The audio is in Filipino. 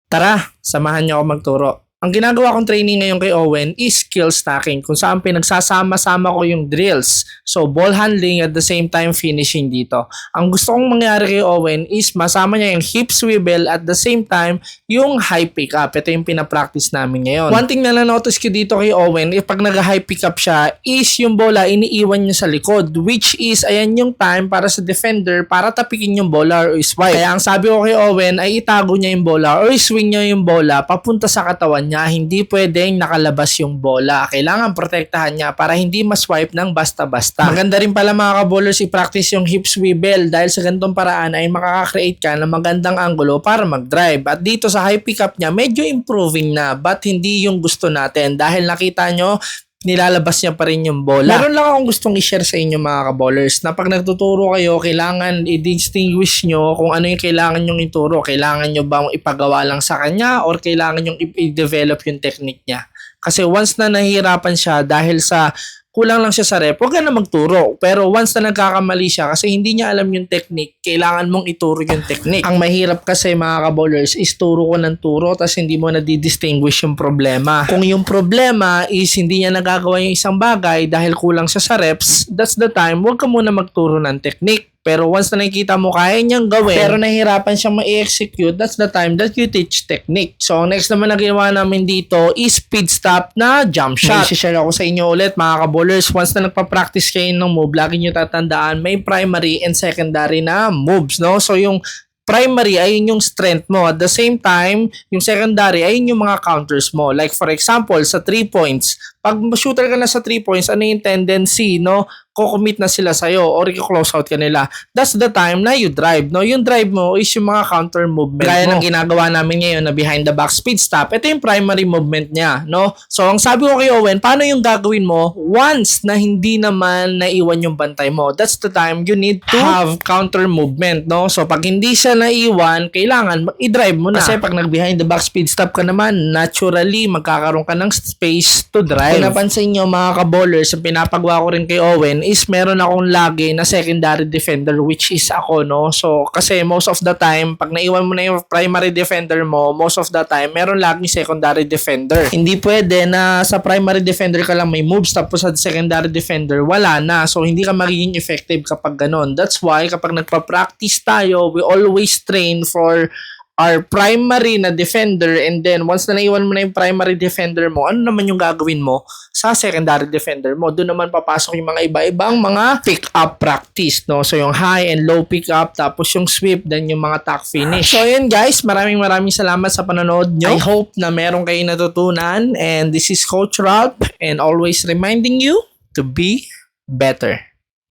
Tara, samahan niyo ako magturo. Ang ginagawa kong training ngayon kay Owen is skill stacking kung saan pinagsasama-sama ko yung drills. So ball handling at the same time finishing dito. Ang gusto kong mangyari kay Owen is masama niya yung hip swivel at the same time yung high pick up. Ito yung pinapractice namin ngayon. One thing na na-notice ko dito kay Owen, pag nag-high pick up siya is yung bola iniiwan niya sa likod, which is ayan yung time para sa defender para tapikin yung bola or swipe. Kaya ang sabi ko kay Owen ay itago niya yung bola or swing niya yung bola papunta sa katawan niya. Hindi pwedeng nakalabas yung bola. Kailangan protektahan niya para hindi ma-swipe ng basta-basta. Maganda rin pala mga ka-bowlers i-practice yung hip swivel dahil sa ganitong paraan ay makaka-create ka ng magandang angulo para mag-drive. At dito sa high pickup niya, medyo improving na but hindi yung gusto natin dahil nakita nyo nilalabas niya pa rin yung bola. Meron lang akong gustong i-share sa inyo mga ka-bowlers na pag nagtuturo kayo, kailangan i-distinguish nyo kung ano yung kailangan nyong ituro. Kailangan nyo bang ipagawa lang sa kanya or kailangan nyong i-develop yung technique niya. Kasi once na nahihirapan siya dahil sa kulang lang siya sa rep, huwag ka na magturo. Pero once na nagkakamali siya kasi hindi niya alam yung technique, kailangan mong ituro yung technique. Ang mahirap kasi mga ka-bowlers is turo ko ng turo tapos hindi mo na-distinguish yung problema. Kung yung problema is hindi niya nagagawa yung isang bagay dahil kulang siya sa reps, that's the time, huwag ka muna magturo ng technique. Pero once na nakikita mo kaya niyang gawin, pero nahihirapan siyang ma-execute, that's the time that you teach technique. So, next naman na ginawa namin dito is speed stop na jump shot. May share ako sa inyo ulit mga ka-bowlers. Once na nagpa-practice kayo ng move, lagi nyo tatandaan, may primary and secondary na moves, no? So, yung primary ay yung strength mo. At the same time, yung secondary ay yung mga counters mo. Like for example, sa 3 points, pag shooter ka na sa 3 points, ano yung tendency, no? Kukumit na sila sa'yo or i-close out ka nila. That's the time na you drive, no? Yung drive mo is yung mga counter movement mo. Gaya ng ginagawa namin ngayon na behind the back speed stop. Ito yung primary movement niya, no? So, ang sabi ko kay Owen, paano yung gagawin mo once na hindi naman naiwan yung bantay mo? That's the time you need to have counter movement, no? So, pag hindi siya naiwan, kailangan i-drive mo na. Kasi pag nag-behind the back speed stop ka naman, naturally, magkakaroon ka ng space to drive. Kung napansin nyo mga ka-bowlers, ang pinapagawa ko rin kay Owen is meron akong lagi na secondary defender which is ako, no? So, kasi most of the time, pag naiwan mo na yung primary defender mo, most of the time, meron laging secondary defender. Hindi pwede na sa primary defender ka lang may moves tapos sa secondary defender, wala na. So, hindi ka magiging effective kapag ganon. That's why, kapag nagpa-practice tayo, we always train for our primary na defender and then once na naiwan mo na yung primary defender mo, ano naman yung gagawin mo sa secondary defender mo? Doon naman papasok yung mga iba-ibang mga pick-up practice, no? So yung high and low pick-up, tapos yung sweep, then yung mga tack finish. So yun guys, maraming salamat sa panonood nyo. I hope na meron kayo natutunan and this is Coach Ralph and always reminding you to be better.